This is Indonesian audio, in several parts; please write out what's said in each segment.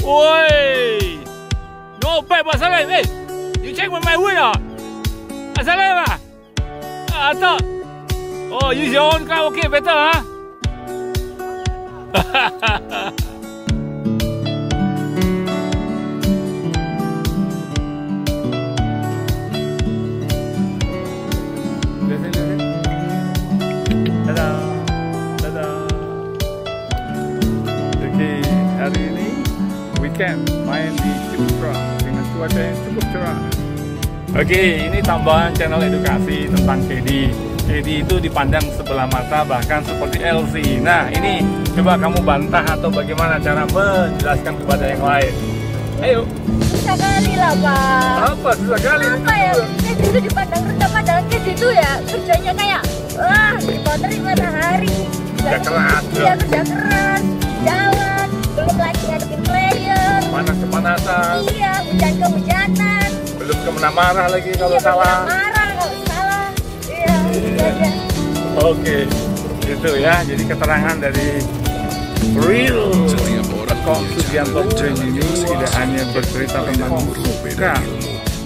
Oi! No bad, Pak Salim. Hey, you check my wheel or? Salim ah? I thought. Oh, use your own car. Okay, better, huh? Dadah. Dadah. Okay, hari ini weekend main di Ciptra dengan cuaca yang cukup cerah. Oke, ini tambahan channel edukasi tentang KD. KD itu dipandang sebelah mata bahkan seperti LC. Nah, ini coba kamu bantah atau bagaimana cara menjelaskan kepada yang lain. Ayo. Susah kali lah, Pak. Apa susah kali? Apa ya? KD itu dipandang rendah, padahal KD itu ya kerjanya kayak dipotret matahari. Kerja keras. Iya, kerja keras. Jalan, belum lagi ngadepin player. Panas-kepanasan. Iya, hujan-kehujanan. Belum kemana marah lagi kalau Iya, salah. marah kalau salah. Iya, iya. Oke, itu ya. Jadi keterangan dari Real Kok Sugianto Brand ini tidak hanya bercerita tentang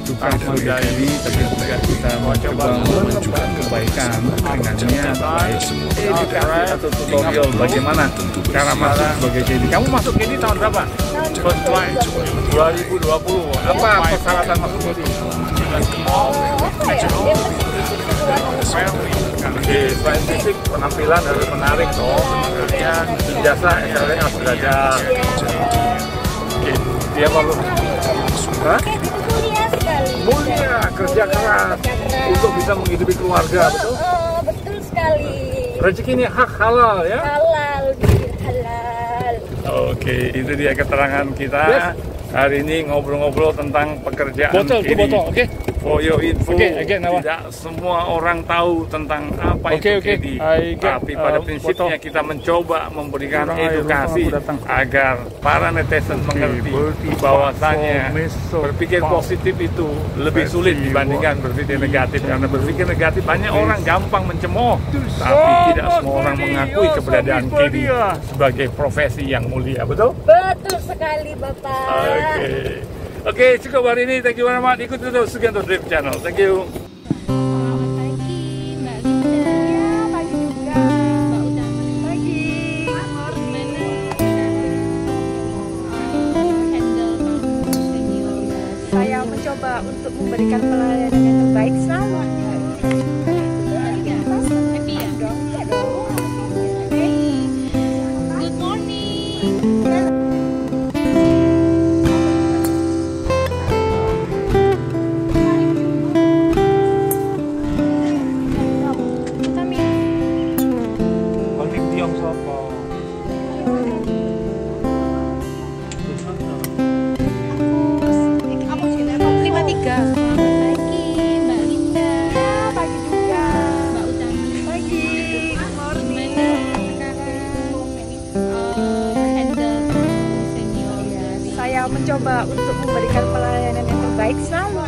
suka muda ini, tapi juga kita mencoba menunjukkan kebaikan dengannya baik atau tutorial bagaimana cara masuk sebagai KD. Kamu masuk KD tahun berapa? 2020. Apa persyaratan masuk KD? Selain fisik, penampilan harus menarik dong. Sebenarnya jasa SLA belajar. Dia baru Mulia sekali. mulia, kerja keras untuk bisa menghidupi keluarga, betul? Betul sekali. Rezeki ini hak halal ya? Halal, halal. Oke, itu dia keterangan kita. Hari ini ngobrol-ngobrol tentang pekerjaan KD. Okay. For your info, again, tidak semua orang tahu tentang apa itu KD. Tapi pada prinsipnya kita mencoba memberikan edukasi agar para netizen mengerti bahwasanya berpikir positif itu lebih sulit dibandingkan berpikir negatif. Karena berpikir negatif banyak orang gampang mencemooh, tapi tidak semua orang mengakui keberadaan KD sebagai profesi yang mulia. Betul? Betul sekali, Bapak. Oke, cukup hari ini. Thank you very much. Ikuti terus Sugianto Drift Channel. Thank you. Selamat pagi, Mbak Linda. Ya, pagi juga. Mbak Utami. Pagi. Saya mencoba untuk memberikan pelayanan yang terbaik selama. Good morning. Mencoba untuk memberikan pelayanan yang terbaik selama.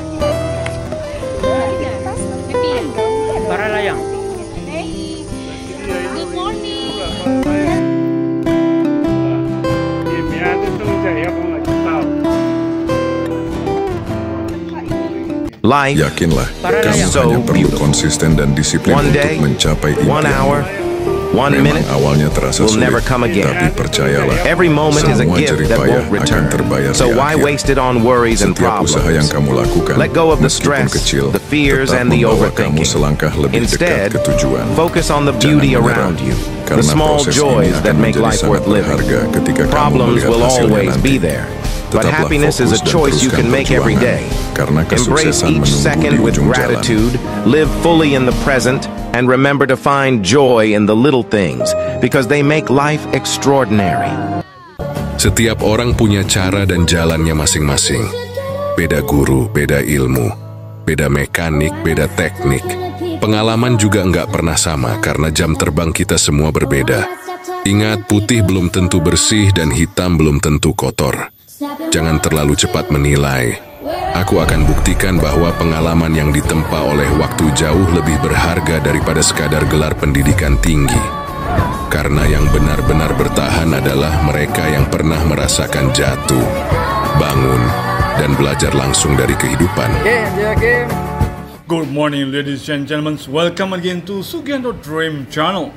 Para layang. Good morning. Life, yakinlah, kamu hanya perlu konsisten dan disiplin untuk mencapai impian. 1 hour, 1 minute awalnya terasa will sulit, never come again. tapi percayalah, Every moment is a semua gift jerih that payah won't return. akan terbayar So di why akhir. waste it on worries and Setiap usaha yang problems? kamu lakukan, Let go of the meskipun stress, kecil, the fears, tetap and the membawa kamu overthinking. selangkah lebih Instead, dekat ke tujuan. focus on the Jangan beauty menyerah, around you, the karena small proses ini joys akan that make menjadi life sangat worth living. berharga ketika kamu Problems melihat will hasilnya always nanti. be there, but Tetaplah happiness is a fokus dan choice you teruskan can make every perjuangan, day. karena Embrace kesuksesan each menunggu second di with ujung jalan. gratitude, live fully in the present, and remember to find joy in the little things, because they make life extraordinary. Setiap orang punya cara dan jalannya masing-masing. Beda guru, beda ilmu, beda mekanik, beda teknik. Pengalaman juga nggak pernah sama karena jam terbang kita semua berbeda. Ingat, putih belum tentu bersih dan hitam belum tentu kotor. Jangan terlalu cepat menilai. Aku akan buktikan bahwa pengalaman yang ditempa oleh waktu jauh lebih berharga daripada sekadar gelar pendidikan tinggi. Karena yang benar-benar bertahan adalah mereka yang pernah merasakan jatuh, bangun, dan belajar langsung dari kehidupan. Good morning, ladies and gentlemen. Welcome again to Sugianto Dream Channel.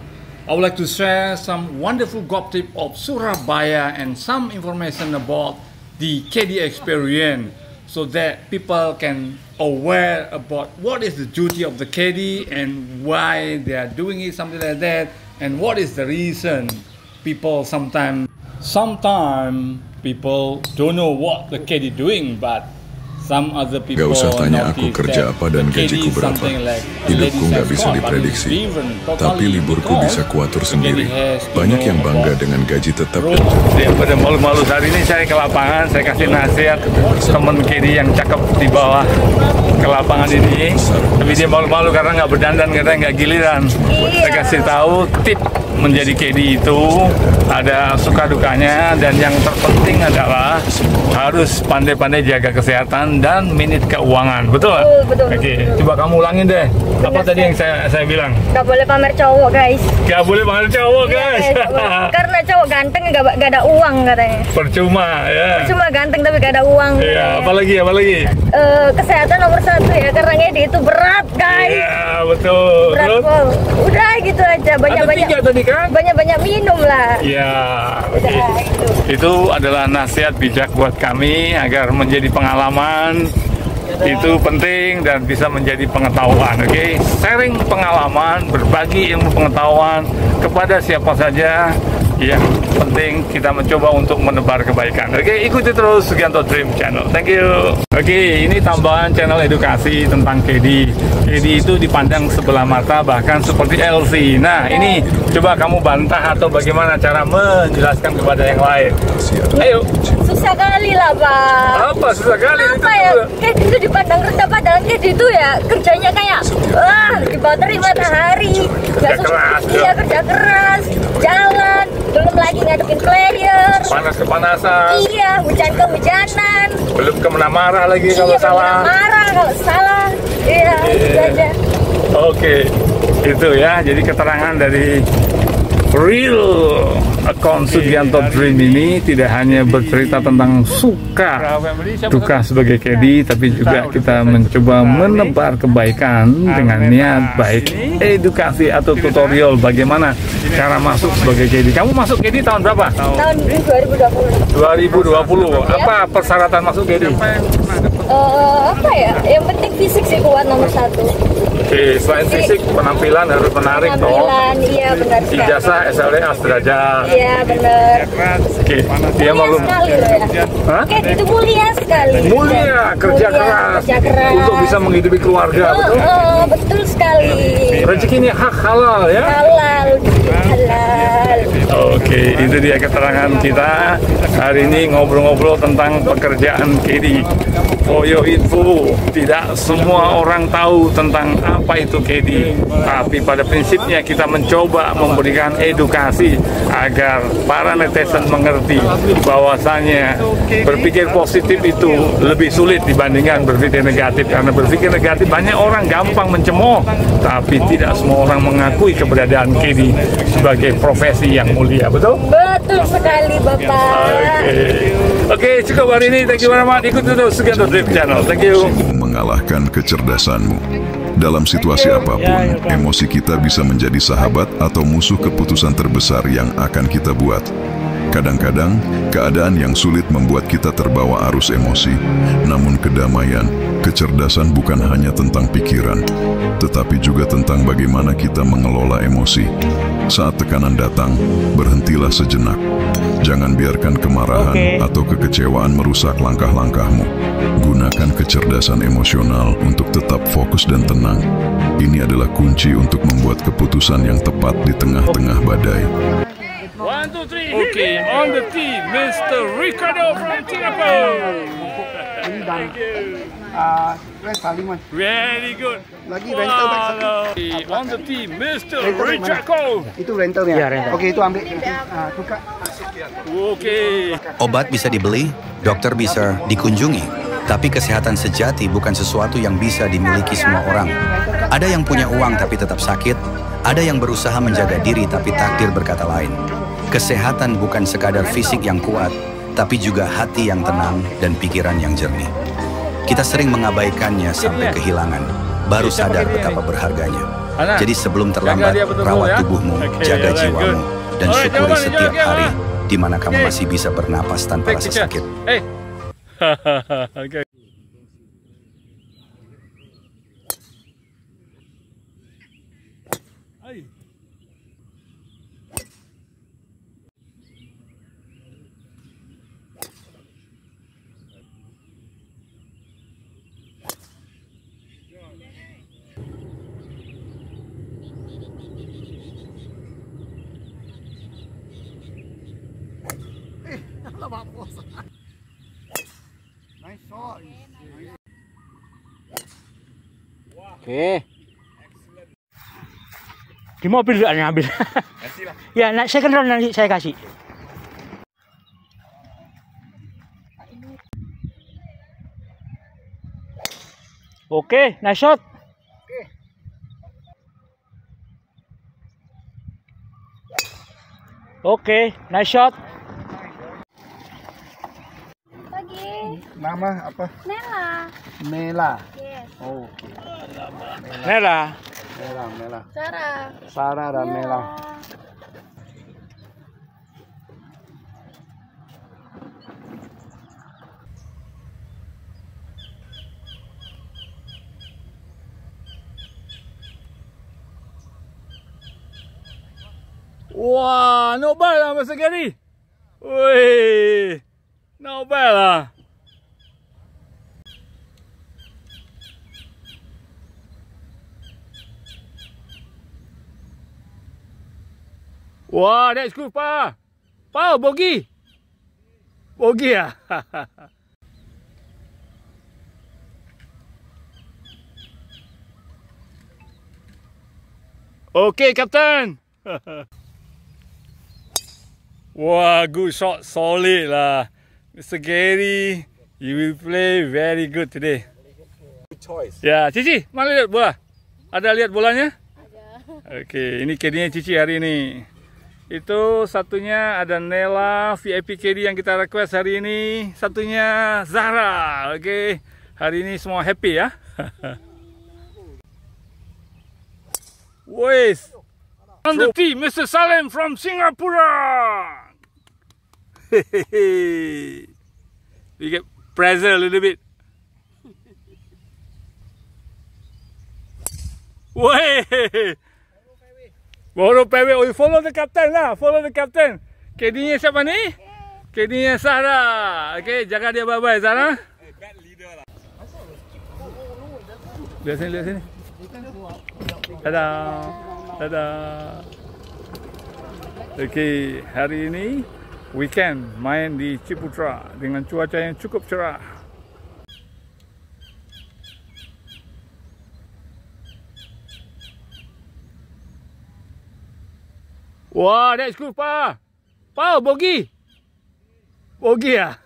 I would like to share some wonderful gossip of Surabaya and some information about the KD experience, so that people can aware about what is the duty of the KD and why they are doing it, something like that, and what is the reason. People sometimes people don't know what the KD doing, but some other people gak usah tanya aku kerja apa dan gajiku berapa. Hidupku gak bisa diprediksi, tapi liburku bisa kuatur sendiri. Banyak yang bangga dengan gaji tetap. Pada malu-malu hari ini saya ke lapangan, saya kasih nasihat teman KD yang cakep di bawah ke lapangan ini. Tapi dia malu-malu karena nggak berdandan, katanya nggak giliran. Saya kasih tahu tip menjadi KD itu ada suka dukanya, dan yang terpenting adalah harus pandai-pandai jaga kesehatan dan minit keuangan. Betul nggak? Betul. Oke, coba kamu ulangin deh. Apa tadi yang saya bilang? Gak boleh pamer cowok, guys. Gak boleh pamer cowok, guys. Karena cowok ganteng gak ada uang katanya. Percuma ya. Percuma ganteng tapi gak ada uang. Iya, apalagi? Kesehatan nomor 1 ya, karena ngedi itu berat, guys. Iya, betul. Berat, wow. Udah gitu aja, banyak-banyak minum lah. Iya, oke. Itu adalah nasihat bijak buat kami agar menjadi pengalaman. Itu penting dan bisa menjadi pengetahuan. Oke, sharing pengalaman, berbagi ilmu pengetahuan kepada siapa saja. Yang penting kita mencoba untuk menebar kebaikan. Oke, ikuti terus Sugianto Dream Channel. Thank you. Oke, ini tambahan channel edukasi tentang KD. KD itu dipandang sebelah mata, bahkan seperti LC. Nah, ini coba kamu bantah atau bagaimana cara menjelaskan kepada yang lain. Ayo. Susah kali lah, Pak. Apa susah kali? Apa ya? KD itu dipandang rendah, padahal KD itu ya kerjanya kayak di bawah terik matahari. Kerja keras. Iya, kerja keras. Jalan. Belum lagi ngadepin player. Kepanasan. Iya, hujan kehujanan. Belum kemana marah lagi kalau salah. Marah kalau salah. Iya, itu aja. Oke, itu ya. Jadi keterangan dari real akun Sugianto Dream ini tidak hanya bercerita tentang suka duka sebagai KD, tapi juga kita mencoba menebar kebaikan dengan niat baik, edukasi atau tutorial bagaimana cara masuk sebagai KD. Kamu masuk KD tahun berapa? Tahun 2020. 2020. Apa persyaratan masuk KD? Apa ya? Yang penting fisik sih kuat nomor 1. Oke, selain fisik, penampilan harus menarik toh. Penampilan, iya benar sekali. Ijazah SLA Asdrajat. Iya benar. Oke, dia malu. Sekali loh ya. Hah? Oke, itu mulia sekali. Mulia, kerja keras untuk bisa menghidupi keluarga, betul? Betul sekali. Rezeki ini hak halal ya. Halal. Oke, itu dia keterangan kita hari ini, ngobrol-ngobrol tentang pekerjaan KD. For your info, tidak semua orang tahu tentang apa itu KD, tapi pada prinsipnya kita mencoba memberikan edukasi agar para netizen mengerti bahwasanya berpikir positif itu lebih sulit dibandingkan berpikir negatif. Karena berpikir negatif banyak orang gampang mencemooh, tapi tidak semua orang mengakui keberadaan KD sebagai profesi yang mulia. Betul? Betul sekali, Bapak. Oke, cukup hari ini. Thank you very much. Ikuti terus Sugianto Dream Channel. Thank you. Mengalahkan kecerdasanmu. Dalam situasi apapun, emosi kita bisa menjadi sahabat atau musuh keputusan terbesar yang akan kita buat. Kadang-kadang, keadaan yang sulit membuat kita terbawa arus emosi. Namun kedamaian, kecerdasan bukan hanya tentang pikiran, tetapi juga tentang bagaimana kita mengelola emosi. Saat tekanan datang, berhentilah sejenak. Jangan biarkan kemarahan atau kekecewaan merusak langkah-langkahmu. Gunakan kecerdasan emosional untuk tetap fokus dan tenang. Ini adalah kunci untuk membuat keputusan yang tepat di tengah-tengah badai. 1, 2, 3. Okay, on the team, Mr. Ricardo from Singapore. Thank you. Very good. Lagi rental back. On the team, Mr. Ricardo. Itu rentalnya. Ya, rental. Oke, itu ambil. Tukar. Oke. Obat bisa dibeli, dokter bisa dikunjungi, tapi kesehatan sejati bukan sesuatu yang bisa dimiliki semua orang. Ada yang punya uang tapi tetap sakit, Ada yang berusaha menjaga diri tapi takdir berkata lain. Kesehatan bukan sekadar fisik yang kuat, tapi juga hati yang tenang dan pikiran yang jernih. Kita sering mengabaikannya sampai kehilangan, baru sadar betapa berharganya. Jadi sebelum terlambat, rawat tubuhmu, jaga jiwamu, dan syukuri setiap hari di mana kamu masih bisa bernapas tanpa rasa sakit. Oke. Di mobil juga ambil. Ya, nah, saya kenal nanti saya kasih. Oke, nice shot. Oke, nice shot. Pagi. Nama apa? Nela. Nela. Yes. Oh. Nela. Nela. Sarah. Sarah dan Nela. Wah, not bad lah Mr. Gary. Wih, not bad lah. Wah, that's good, Pa. Pa, bogey. Bogey ah. Okay, Captain. Wah, good shot, solid lah. Mr. Gary, you will play very good today. Good choice. Ya, Cici, mana lihat bola? Ada lihat bolanya? Ada. Okey, ini KD-nya Cici hari ini. Itu satunya ada Nela, VIP KD yang kita request hari ini. Satunya Zahra. Okey, hari ini semua happy ya. Wes. On the team, Mr. Salim from Singapore. We get pressure a little bit. Way. Baru fairway. Oh, you follow the captain lah. Follow the captain. KD-nya siapa ni? KD-nya Sarah. Okay, jaga dia bye-bye Sarah. Bad leader lah. Lihat sini, lihat sini. Dadah. Dadah. Okey, hari ini weekend main di Ciputra dengan cuaca yang cukup cerah. Wah, that's good, Pa. Pa, bogey. Bogey ah.